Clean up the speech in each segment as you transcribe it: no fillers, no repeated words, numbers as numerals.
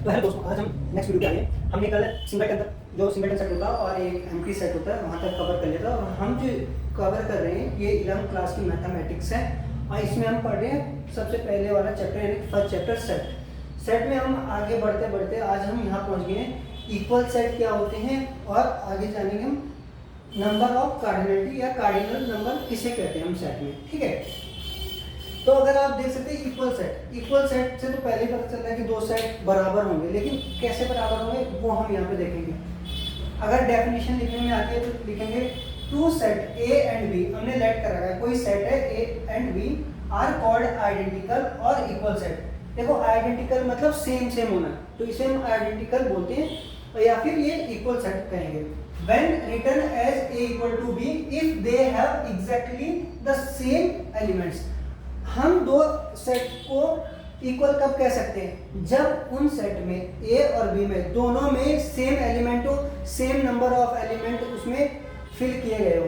तो हेलो दोस्तों, आज हम नेक्स्ट वीडियो पे आए हैं। हमने कल सिंगल के अंदर जो सिंगल सेट होता है और एक एम्प्टी सेट होता है वहाँ तक कवर कर लिया था। और हम जो कवर कर रहे हैं ये 11th क्लास की मैथमेटिक्स है और इसमें हम पढ़ रहे हैं सबसे पहले वाला चैप्टर यानी फर्स्ट चैप्टर सेट में हम आगे बढ़ते बढ़ते आज हम यहाँ पहुँच गए हैं इक्वल सेट क्या होते हैं और आगे जानेंगे हम नंबर ऑफ कार्डिनलिटी या कार्डिनल नंबर किसे कहते हैं हम सेट में। ठीक है, तो अगर आप देख सकते हैं इक्वल सेट से तो पहले ही पता चल रहा है कि दो सेट बराबर होंगे, लेकिन कैसे बराबर होंगे वो हम यहाँ पे देखेंगे। अगर डेफिनेशन लिखने में आती है तो लिखेंगे two set A and B, हमने लेट कर रखा है कोई सेट है A and B are called identical और इक्वल सेट। देखो आइडेंटिकल मतलब सेम होना, तो इसे हम आइडेंटिकल बोलते हैं और या फिर ये इक्वल सेट कहेंगे। When written as A equal to B if they have exactly the same elements, हम दो सेट को इक्वल कब कह सकते हैं? जब उन सेट में ए और बी में दोनों में सेम एलिमेंट हो, सेम नंबर ऑफ एलिमेंट उसमें फिल किए गए हो।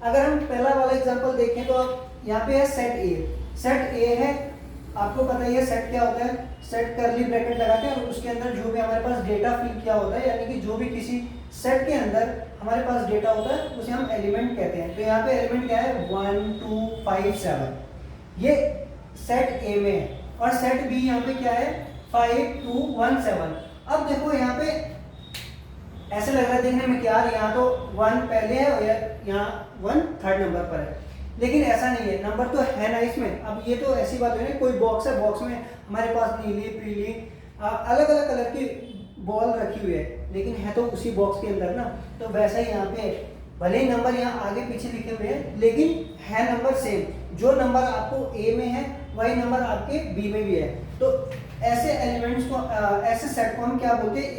अगर हम पहला वाला एग्जांपल देखें तो यहाँ पे है सेट ए है, आपको पता ही है सेट क्या होता है, सेट करली ब्रैकेट लगाते हैं और उसके अंदर जो भी हमारे पास डेटा फिल किया होता है यानी कि जो भी किसी सेट के अंदर हमारे पास डेटा होता है उसे हम एलिमेंट कहते हैं। तो यहाँ पे एलिमेंट क्या है 1 2 5 7, ये सेट ए में है और सेट बी यहाँ पे क्या है 5 2 1 7। अब देखो यहाँ पे ऐसे लग रहा है देखने में कि यार यहाँ तो 1 पहले है और यहाँ 1 थर्ड नंबर पर है, लेकिन ऐसा नहीं है, नंबर तो है ना इसमें। अब ये तो ऐसी बात है ना, कोई बॉक्स है, बॉक्स में हमारे पास नीली पीली अलग अलग कलर की बॉल रखी हुई है, लेकिन है तो उसी बॉक्स के अंदर ना। तो वैसा ही यहाँ पे भले ही नंबर यहाँ आगे पीछे लिखे हुए हैं लेकिन है नंबर सेम। जो नंबर आपको ए में है वही नंबर आपके बी में भी है। तो ऐसे एलिमेंट्स को ऐसे सेट को हम क्या बोलते हैं?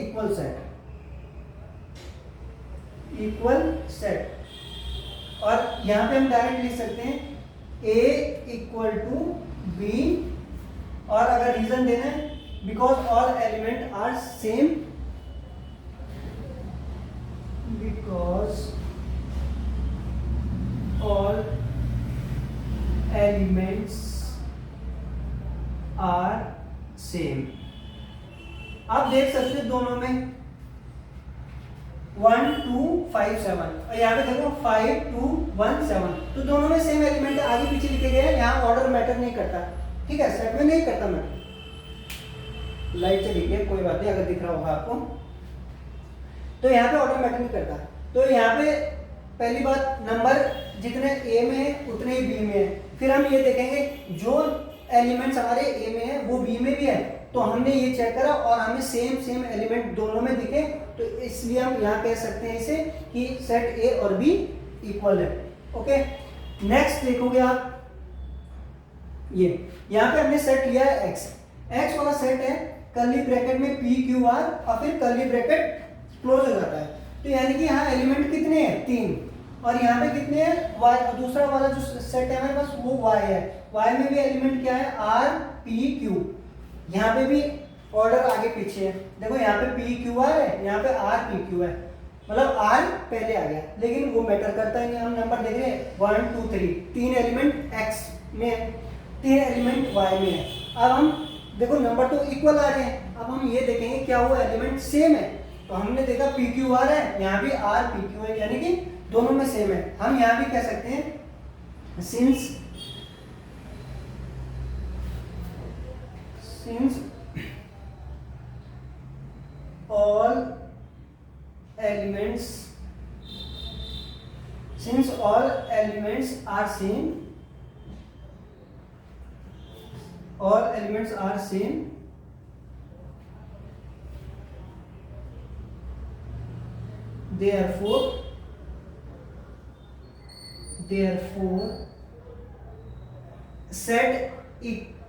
Equal set. और यहाँ पे हम डायरेक्ट लिख सकते हैं ए इक्वल टू बी, और अगर रीजन देना है because all element are same, because all elements are same. आप देख सकते हैं दोनों में 1 2 5 7 और यहाँ पे देखो 5 2 1 7, तो दोनों में सेम एलिमेंट आगे पीछे लिखे गए हैं। यहाँ ऑर्डर मैटर नहीं करता, ठीक है, सेट में नहीं करता मैटर। लाइट से लिखिए, कोई बात नहीं, अगर दिख रहा होगा आपको तो यहाँ पे ऑर्डर मैटर नहीं करता। तो यहाँ पे पहली बात नंबर जितने ए में है उतने ही बी में है। फिर हम ये देखेंगे जो एलिमेंट्स हमारे ए में है वो बी में भी है, तो हमने ये चेक करा और हमें सेम एलिमेंट दोनों में दिखे, तो इसलिए हम यहाँ कह सकते हैं इसे कि सेट ए और बी इक्वल है। ओके, नेक्स्ट देखोगे आप, ये यहाँ पे हमने सेट लिया है एक्स वाला सेट है, कर्ली ब्रैकेट में पी क्यू आर और फिर कर्ली ब्रैकेट क्लोज हो जाता है। तो यानी कि यहाँ एलिमेंट कितने हैं? 3, और यहाँ पे कितने हैं? वाई। दूसरा वाला जो सेट है हमारे पास वो वाई है, वाई में भी एलिमेंट क्या है? R P Q. यहाँ पे भी ऑर्डर आगे पीछे है, देखो यहाँ पे पी क्यू आर है, यहाँ पे आर पी क्यू है, मतलब आर पहले आ गया, लेकिन वो मैटर करता है नहीं। हम नंबर देख रहे हैं 1 2 3, 3 एलिमेंट एक्स में है, 3 एलिमेंट वाई में है। अब हम देखो नंबर तो इक्वल आ रहे हैं, अब हम ये देखेंगे क्या वो एलिमेंट सेम है। तो हमने देखा पी क्यू आर है, यहाँ भी आर पी क्यू है, यानी कि दोनों में सेम है। हम यहाँ भी कह सकते हैं since all elements are same, therefore set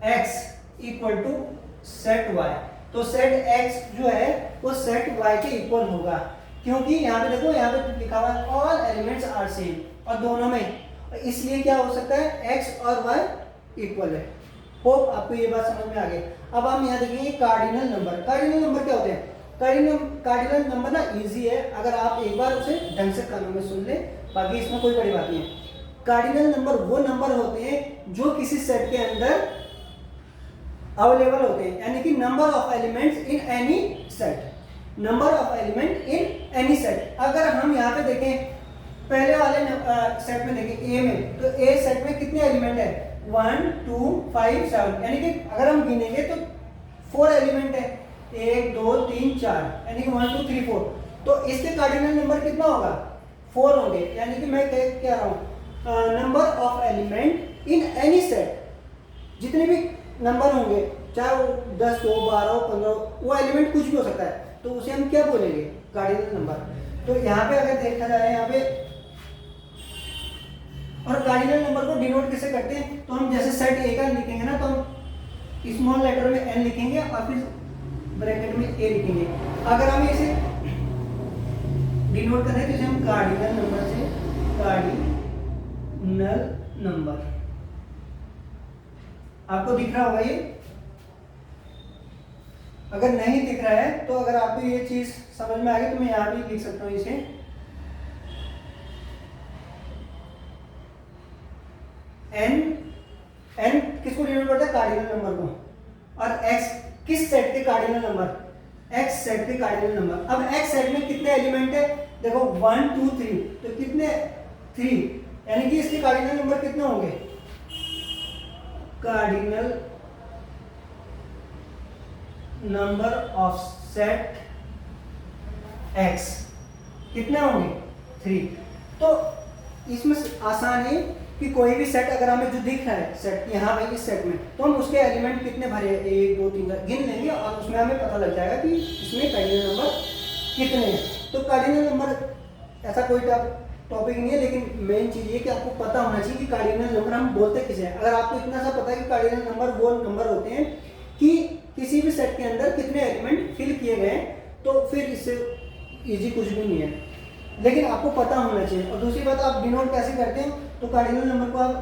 x equal to set y। तो सेट x जो है वो सेट y के इक्वल होगा, क्योंकि यहाँ पे देखो यहाँ पे लिखा हुआ है ऑल एलिमेंट्स आर सेम और दोनों में, इसलिए क्या हो सकता है x और y इक्वल है। होप आपको ये बात समझ में आ गई। अब हम यहाँ देखेंगे कार्डिनल नंबर क्या होते हैं? कार्डिनल नंबर ना इजी है, अगर आप एक बार उसे ढंग से कानों में सुन ले, बाकी इसमें कोई बड़ी बात नहीं है। कार्डिनल नंबर वो नंबर होते हैं जो किसी सेट के अंदर अवेलेबल होते हैं, यानी कि number of elements in any set, number of element in any set. अगर हम यहाँ पे देखें पहले वाले सेट में देखें ए में, तो ए सेट में कितने एलिमेंट है 1 2 5 7, यानी कि अगर हम गिनेंगे तो 4 एलिमेंट है 1 2 3 4, यानी कि 1 2 3 4। तो इसके कार्डिनल नंबर कितना होगा 4 होंगे, यानी कि मैं कह रहा हूँ number of element in any set, जितने भी नंबर होंगे चाहे वो 10 हो 12 हो 15 हो, वो एलिमेंट कुछ भी हो सकता है, तो उसे हम क्या बोलेंगे कार्डिनल नंबर। तो यहाँ पे अगर देखा जाए यहाँ पे, और कार्डिनल नंबर को डिनोट किसे करते हैं, तो हम जैसे सेट ए का लिखेंगे ना, तो हम स्मॉल लेटर में एन लिखेंगे और फिर ब्रैकेट में ए लिखेंगे। अगर हम इसे डिनोट करें तो इसे हम कार्डिनल नंबर से, कार्डिनल नंबर, आपको दिख रहा होगा ये। अगर नहीं दिख रहा है तो अगर आपको ये चीज समझ में आ गई तो मैं यहां भी लिख सकता हूं इसे एन, एन किसको डिनोट करता है कार्डिनल नंबर को, और एक्स किस सेट के कार्डिनल नंबर, एक्स सेट के कार्डिनल नंबर। अब एक्स सेट में कितने एलिमेंट है देखो 1 2 3, तो कितने 3, यानी कि इसके कार्डिनल नंबर कितने होंगे, cardinal number of set x कितने होंगे 3। तो इसमें आसान है कि कोई भी सेट अगर हमें जो दिख रहा है सेट यहाँ पे इस सेट में, तो हम उसके एलिमेंट कितने भरे 1 2 3 गिन लेंगे और उसमें हमें पता लग जाएगा कि इसमें कार्डिनल नंबर कितने हैं। तो कार्डिनल नंबर ऐसा कोई टॉपिक नहीं है, लेकिन मेन चीज ये कि आपको पता होना चाहिए कि कार्डिनल नंबर हम बोलते किसे हैं। अगर आपको इतना सा पता है कि कार्डिनल नंबर वो नंबर होते हैं कि किसी भी सेट के अंदर कितने एलिमेंट फिल किए गए, तो फिर इससे इजी कुछ भी नहीं है, लेकिन आपको पता होना चाहिए। और दूसरी बात, आप डिनोट कैसे करते हैं, तो कार्डिनल नंबर को आप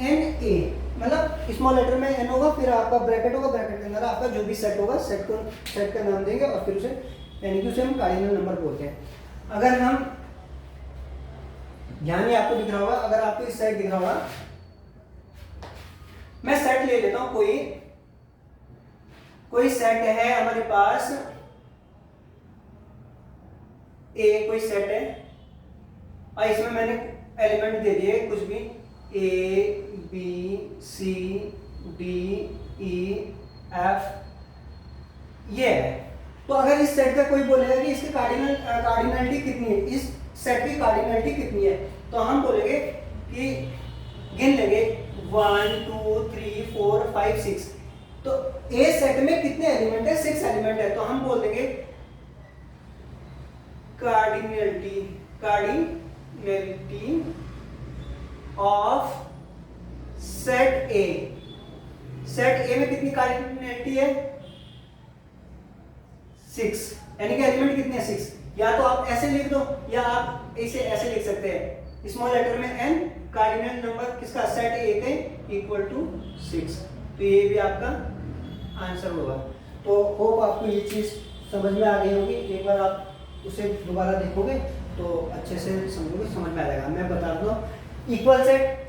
एन ए, मतलब स्मॉल लेटर में एन होगा, फिर आपका ब्रैकेट होगा, ब्रैकेट के अंदर आपका जो भी सेट होगा सेट को सेट का नाम देंगे और फिर उसे यानी कि उसे हम कार्डिनल नंबर बोलते हैं। अगर हम ध्यान ही आपको दिख रहा होगा, अगर आपको इस सेट दिख रहा होगा, मैं सेट ले लेता हूं, कोई सेट है हमारे पास ए, कोई सेट है और इसमें मैंने एलिमेंट दे दिए कुछ भी A B C D E F ये है। तो अगर इस सेट का कोई बोलेगा कि इसकी कार्डिनलिटी कितनी है, इस सेट की कार्डिनलिटी कितनी है, तो हम बोलेंगे कि गिन लेंगे 1 2 3 4 5 6। तो ए सेट में कितने एलिमेंट है 6 एलिमेंट है, तो हम बोल देंगे cardinality of set A. Set ए में कितनी कार्डिनलिटी है 6, यानी कि एलिमेंट कितने हैं 6। या तो आप ऐसे लिख दो या आप इसे ऐसे लिख सकते हैं स्मॉल लेटर में एन, कार्डिनल नंबर किसका सेट ए के इक्वल टू 6। तो ये भी आपका आंसर होगा। तो होप आपको ये चीज समझ में आ गई होगी। एक बार आप उसे दोबारा देखोगे तो अच्छे से समझोगे, समझ में आ जाएगा। मैं बता दूं इक्वल सेट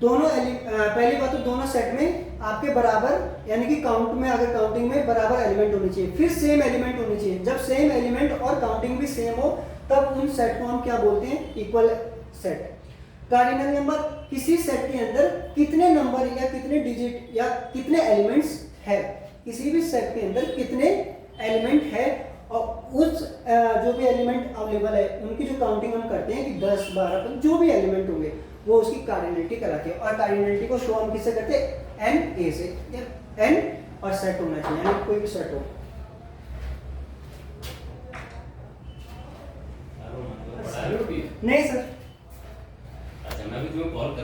दोनों पहली बात तो दोनों सेट में आपके बराबर यानी कि काउंट में अगर काउंटिंग में बराबर एलिमेंट होने चाहिए, फिर सेम एलिमेंट होने चाहिए। जब सेम एलिमेंट और काउंटिंग भी सेम हो तब उन सेट को हम क्या बोलते हैं इक्वल सेट। कार्डिनल नंबर किसी सेट के अंदर कितने नंबर या कितने डिजिट या कितने एलिमेंट्स है, किसी भी सेट के अंदर कितने एलिमेंट है और उस जो भी एलिमेंट अवेलेबल है उनकी जो काउंटिंग हम करते हैं कि 10 12 जो भी एलिमेंट होंगे वो उसकी कार्डिनलिटी कराती है। और कार्डिनलिटी को शो हम किससे करते हैं एन ए से, एन और सेट होना चाहिए यानी कोई भी सेट हो। नहीं सर।